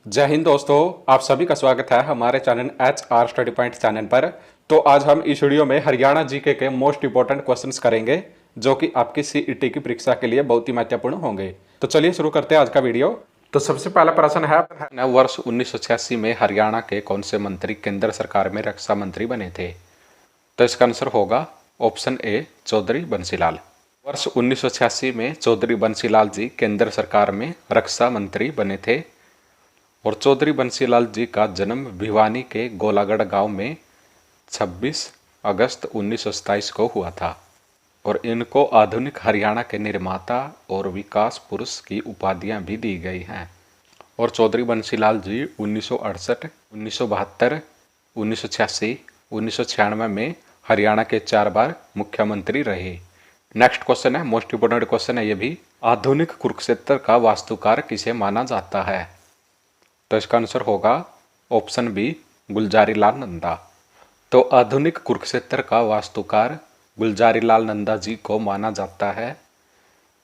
जय हिंद दोस्तों, आप सभी का स्वागत है हमारे channel HR study point channel पर। तो आज हम इस वीडियो में हरियाणा जीके के मोस्ट इंपोर्टेंट क्वेश्चंस करेंगे जो कि आपकी सीईटी की परीक्षा के लिए बहुत ही महत्वपूर्ण होंगे। तो चलिए शुरू करते हैं आज का वीडियो। तो सबसे पहला प्रश्न है वर्ष 1986 में हरियाणा के कौन से मंत्री केंद्र सरकार में रक्षा मंत्री बने थे? तो इसका आंसर होगा ऑप्शन ए चौधरी बंसीलाल। वर्ष 1986 में चौधरी बंसीलाल जी केंद्र सरकार में रक्षा मंत्री बने थे और चौधरी बंसीलाल जी का जन्म भिवानी के गोलागढ़ गांव में 26 अगस्त 1927 को हुआ था और इनको आधुनिक हरियाणा के निर्माता और विकास पुरुष की उपाधियां भी दी गई हैं। और चौधरी बंसीलाल जी 1968, 1972, 1986, 1996 में हरियाणा के 4 बार मुख्यमंत्री रहे। नेक्स्ट क्वेश्चन है, मोस्ट इंपोर्टेंट क्वेश्चन है ये भी। आधुनिक कुरुक्षेत्र का वास्तुकार किसे माना जाता है? तो इसका आंसर होगा ऑप्शन बी गुलजारी लाल नंदा। तो आधुनिक कुरुक्षेत्र का वास्तुकार गुलजारी लाल नंदा जी को माना जाता है।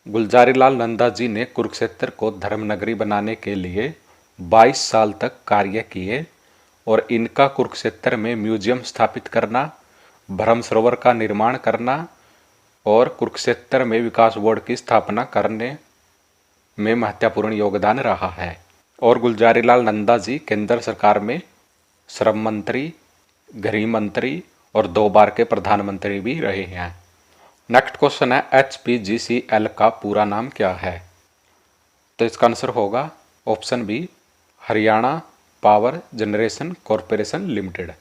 गुलजारी लाल नंदा जी ने कुरुक्षेत्र को धर्मनगरी बनाने के लिए 22 साल तक कार्य किए और इनका कुरुक्षेत्र में म्यूजियम स्थापित करना, भ्रम सरोवर का निर्माण करना और कुरुक्षेत्र में विकास बोर्ड की स्थापना करने में महत्वपूर्ण योगदान रहा है। और गुलजारी लाल नंदा जी केंद्र सरकार में श्रम मंत्री, गृह मंत्री और 2 बार के प्रधानमंत्री भी रहे हैं। नेक्स्ट क्वेश्चन है, HPGCL का पूरा नाम क्या है? तो इसका आंसर होगा option B Haryana power generation corporation limited.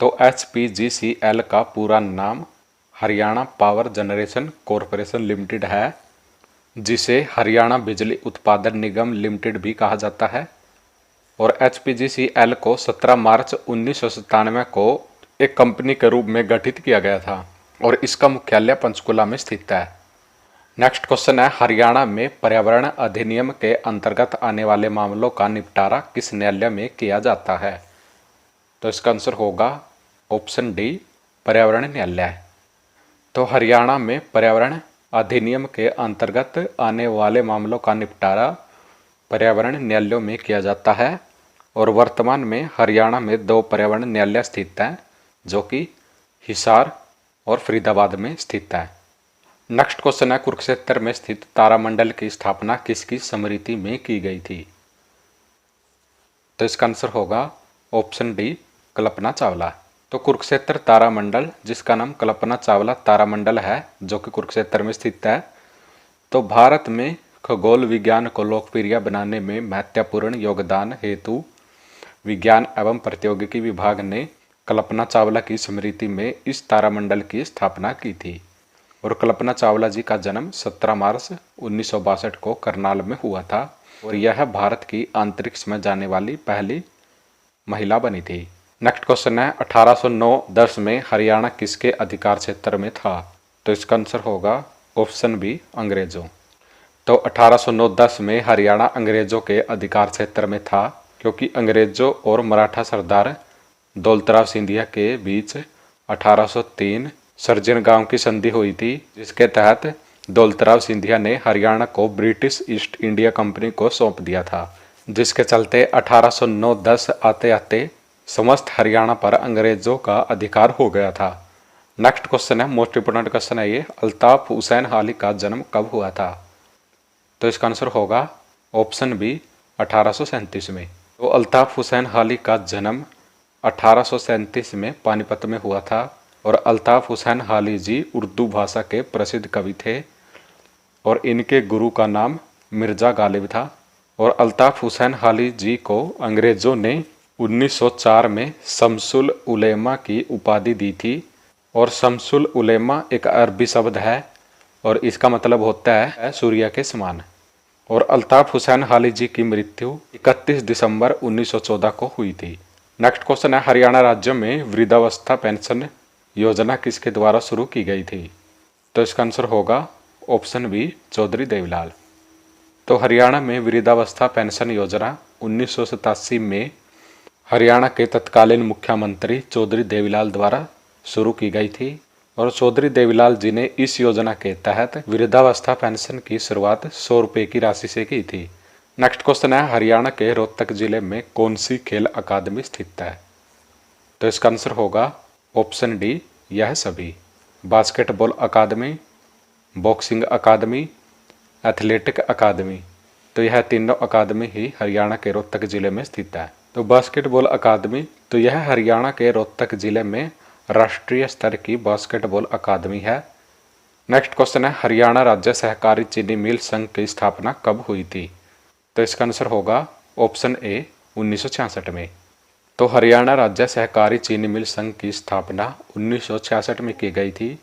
तो HPGCL का पूरा नाम Haryana power generation corporation limited है, जिसे हरियाणा बिजली उत्पादन निगम लिमिटेड भी कहा जाता है। और HPGCL को 17 मार्च 1997 को एक कंपनी के रूप में गठित किया गया था और इसका मुख्यालय पंचकुला में स्थित है। नेक्स्ट क्वेश्चन है, हरियाणा में पर्यावरण अधिनियम के अंतर्गत आने वाले मामलों का निपटारा किस न्यायालय में किया जाता है? तो इसका आंसर होगा ऑप्शन डी पर्यावरण न्यायालय। तो हरियाणा में पर्यावरण अधिनियम के अंतर्गत आने वाले मामलों का निपटारा पर्यावरण न्यायालयों में किया जाता है और वर्तमान में हरियाणा में 2 पर्यावरण न्यायालय स्थित हैं जो कि हिसार और फरीदाबाद में स्थित है। नेक्स्ट क्वेश्चन है, कुरुक्षेत्र में स्थित तारामंडल की स्थापना किसकी स्मृति में की गई थी? तो इसका आंसर होगा ऑप्शन डी कल्पना चावला। तो कुरुक्षेत्र तारामंडल, जिसका नाम कल्पना चावला तारामंडल है, जो कि कुरुक्षेत्र में स्थित है, तो भारत में खगोल विज्ञान को लोकप्रिय बनाने में महत्वपूर्ण योगदान हेतु विज्ञान एवं प्रौद्योगिकी विभाग ने कल्पना चावला की स्मृति में इस तारामंडल की स्थापना की थी। और कल्पना चावला जी का जन्म 17 मार्च 1962 को करनाल में हुआ था और यह भारत की अंतरिक्ष में जाने वाली पहली महिला बनी थी। नेक्स्ट क्वेश्चन है, 1809-10 में हरियाणा किसके अधिकार क्षेत्र में था? तो इसका आंसर होगा ऑप्शन बी अंग्रेजों। तो 1809-10 में हरियाणा अंग्रेजों के अधिकार क्षेत्र में था क्योंकि अंग्रेजों और मराठा सरदार दौलतराव सिंधिया के बीच 1803 सर्जन गांव की संधि हुई थी, जिसके तहत दौलतराव सिंधिया ने हरियाणा को ब्रिटिश ईस्ट इंडिया कंपनी को सौंप दिया था, जिसके चलते 1809-10 आते आते समस्त हरियाणा पर अंग्रेजों का अधिकार हो गया था। नेक्स्ट क्वेश्चन है, मोस्ट इंपोर्टेंट क्वेश्चन है ये, अल्ताफ हुसैन हाली का जन्म कब हुआ था? तो इसका आंसर होगा ऑप्शन बी 1837 में। तो अल्ताफ हुसैन हाली का जन्म 1837 में पानीपत में हुआ था और अल्ताफ हुसैन हाली जी उर्दू भाषा के प्रसिद्ध कवि थे और इनके गुरु का नाम मिर्जा गालिब था। और अल्ताफ हुसैन हाली जी को अंग्रेजों ने 1904 में शम्सुल उलेमा की उपाधि दी थी और शम्सुल उलेमा एक अरबी शब्द है और इसका मतलब होता है सूर्य के समान। और अल्ताफ हुसैन हाली जी की मृत्यु 31 दिसंबर 1914 को हुई थी। नेक्स्ट क्वेश्चन है, हरियाणा राज्य में वृद्धावस्था पेंशन योजना किसके द्वारा शुरू की गई थी? तो इसका आंसर होगा ऑप्शन बी चौधरी देवीलाल। तो हरियाणा में वृद्धावस्था पेंशन योजना 1987 में हरियाणा के तत्कालीन मुख्यमंत्री चौधरी देवीलाल द्वारा शुरू की गई थी और चौधरी देवीलाल जी ने इस योजना के तहत वृद्धावस्था पेंशन की शुरुआत 100 रुपये की राशि से की थी, नेक्स्ट क्वेश्चन है, हरियाणा के रोहतक जिले में कौन सी खेल अकादमी स्थित है? तो इसका आंसर होगा ऑप्शन डी, यह सभी। बास्केटबॉल अकादमी, बॉक्सिंग अकादमी, एथलेटिक अकादमी, तो यह तीनों अकादमी ही हरियाणा के रोहतक जिले में स्थित है। तो बास्केटबॉल अकादमी, तो यह हरियाणा के रोहतक जिले में राष्ट्रीय स्तर की बास्केटबॉल अकादमी है। नेक्स्ट क्वेश्चन है, हरियाणा राज्य सहकारी चीनी मिल संघ की स्थापना कब हुई थी? तो इसका आंसर होगा ऑप्शन ए, 1966 में। तो हरियाणा राज्य सहकारी चीनी मिल संघ की स्थापना 1966 में की गई थी।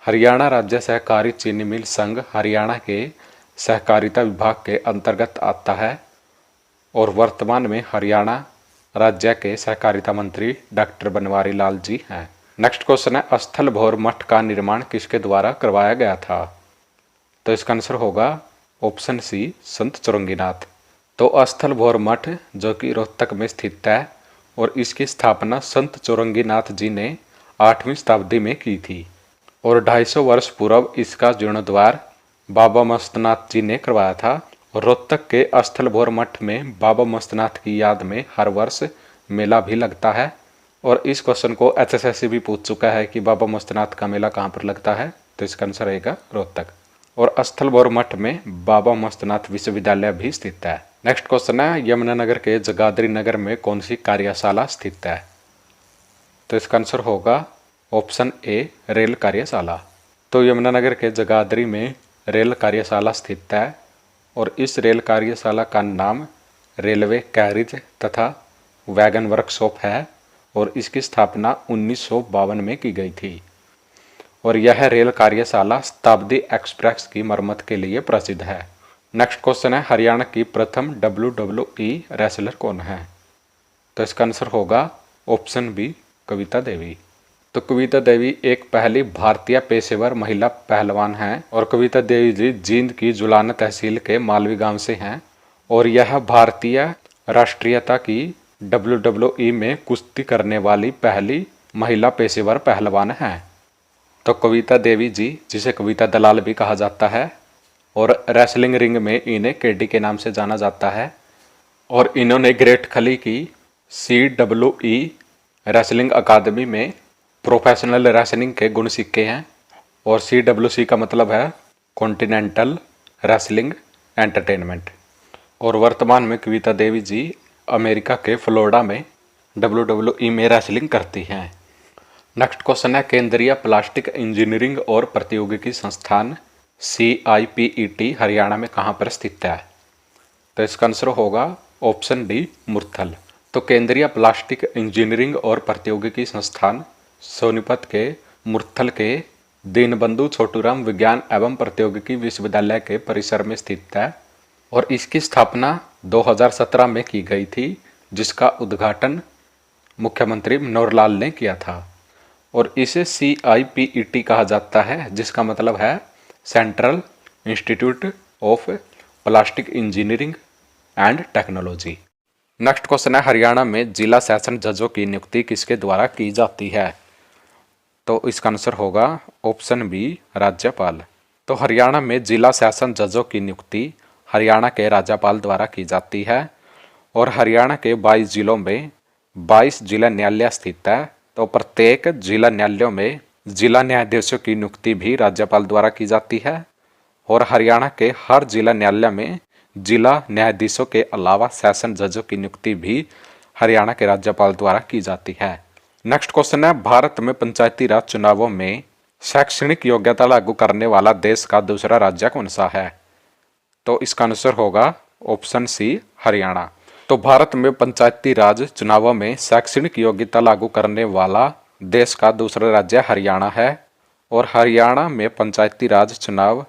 हरियाणा राज्य सहकारी चीनी मिल संघ हरियाणा के सहकारिता विभाग के अंतर्गत आता है और वर्तमान में हरियाणा राज्य के सहकारिता मंत्री डॉक्टर बनवारी लाल जी हैं। नेक्स्ट क्वेश्चन है, स्थल भौर मठ का निर्माण किसके द्वारा करवाया गया था? तो इसका आंसर होगा ऑप्शन सी, संत चौरंगीनाथ। तो स्थल भौर मठ जो कि रोहतक में स्थित है और इसकी स्थापना संत चौरंगीनाथ जी ने 8वीं शताब्दी में की थी और 250 वर्ष पूर्व इसका जीर्णोद्वार बाबा मस्तनाथ जी ने करवाया था। और रोहतक के स्थल भौर मठ में बाबा मस्तनाथ की याद में हर वर्ष मेला भी लगता है। और इस क्वेश्चन को HSSC भी पूछ चुका है कि बाबा मस्तनाथ का मेला कहाँ पर लगता है? तो इसका आंसर रहेगा रोहतक। और स्थल भौर मठ में बाबा मस्तनाथ विश्वविद्यालय भी स्थित है। नेक्स्ट क्वेश्चन है, यमुनानगर के जगाधरी नगर में कौन सी कार्यशाला स्थित है? तो इसका आंसर होगा ऑप्शन ए, रेल कार्यशाला। तो यमुनानगर के जगाधरी में रेल कार्यशाला स्थित है और इस रेल कार्यशाला का नाम रेलवे कैरिज तथा वैगन वर्कशॉप है और इसकी स्थापना 1952 में की गई थी। और यह रेल कार्यशाला शताब्दी एक्सप्रेस की मरम्मत के लिए प्रसिद्ध है। नेक्स्ट क्वेश्चन है, हरियाणा की प्रथम WWE रेसलर कौन है? तो इसका आंसर होगा ऑप्शन बी, कविता देवी। तो कविता देवी एक पहली भारतीय पेशेवर महिला पहलवान हैं और कविता देवी जी जींद की जुलाना तहसील के मालवी गांव से हैं और यह भारतीय राष्ट्रीयता की WWE में कुश्ती करने वाली पहली महिला पेशेवर पहलवान हैं। तो कविता देवी जी, जिसे कविता दलाल भी कहा जाता है और रेसलिंग रिंग में इन्हें केडी के नाम से जाना जाता है और इन्होंने ग्रेट खली की CWE रेसलिंग अकादमी में प्रोफेशनल रेसलिंग के गुण सीखे हैं और CWC का मतलब है कॉन्टिनेंटल रेसलिंग एंटरटेनमेंट। और वर्तमान में कविता देवी जी अमेरिका के फ्लोरिडा में WWE में रेसलिंग करती हैं। नेक्स्ट क्वेश्चन है, केंद्रीय प्लास्टिक इंजीनियरिंग और प्रौद्योगिकी संस्थान CIPET हरियाणा में कहाँ पर स्थित है? तो इसका आंसर होगा ऑप्शन डी, मुरथल। तो केंद्रीय प्लास्टिक इंजीनियरिंग और प्रौद्योगिकी संस्थान सोनीपत के मुरथल के दीनबंधु छोटूराम विज्ञान एवं प्रौद्योगिकी विश्वविद्यालय के परिसर में स्थित है और इसकी स्थापना 2017 में की गई थी, जिसका उद्घाटन मुख्यमंत्री मनोहर लाल ने किया था। और इसे CIPET कहा जाता है, जिसका मतलब है central institute of plastic engineering and technology. Next question है, हरियाणा में जिला सेशन जजों की नियुक्ति किसके द्वारा की जाती है? तो इसका आंसर होगा ऑप्शन बी, राज्यपाल। तो हरियाणा में जिला सेशन जजों की नियुक्ति हरियाणा के राज्यपाल द्वारा की जाती है और हरियाणा के 22 जिलों में 22 जिला न्यायालय स्थित है। तो प्रत्येक जिला न्यायालयों में जिला न्यायाधीशों की नियुक्ति भी राज्यपाल द्वारा की जाती है और हरियाणा के हर जिला न्यायालय में जिला न्यायाधीशों के अलावा सेशन जजों की नियुक्ति भी हरियाणा के राज्यपाल द्वारा की जाती है। नेक्स्ट क्वेश्चन है, भारत में पंचायती राज चुनावों में शैक्षणिक योग्यता लागू करने वाला देश का दूसरा राज्य कौन सा है? तो इसका आंसर होगा ऑप्शन सी, हरियाणा। तो भारत में पंचायती राज चुनावों में शैक्षणिक योग्यता लागू करने वाला देश का दूसरा राज्य हरियाणा है और हरियाणा में पंचायती राज चुनाव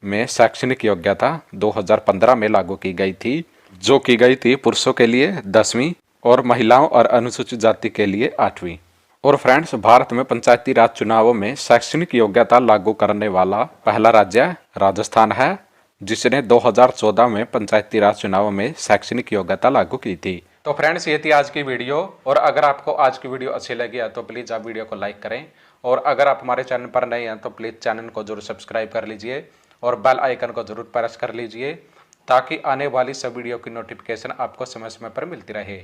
में शैक्षणिक योग्यता 2015 में लागू की गई थी, जो की गई थी पुरुषों के लिए 10वीं और महिलाओं और अनुसूचित जाति के लिए 8वीं। और फ्रेंड्स, भारत में पंचायती राज चुनावों में शैक्षणिक योग्यता लागू करने वाला पहला राज्य राजस्थान है, जिसने 2014 में पंचायती राज चुनावों में शैक्षणिक योग्यता लागू की थी। तो फ्रेंड्स, ये थी आज की वीडियो और अगर आपको आज की वीडियो अच्छी लगी है तो प्लीज़ आप वीडियो को लाइक करें और अगर आप हमारे चैनल पर नए हैं तो प्लीज़ चैनल को जरूर सब्सक्राइब कर लीजिए और बेल आइकन को जरूर प्रेस कर लीजिए ताकि आने वाली सब वीडियो की नोटिफिकेशन आपको समय समय पर मिलती रहे।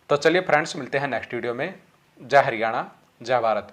तो चलिए फ्रेंड्स, मिलते हैं नेक्स्ट वीडियो में। जय हरियाणा, जय भारत।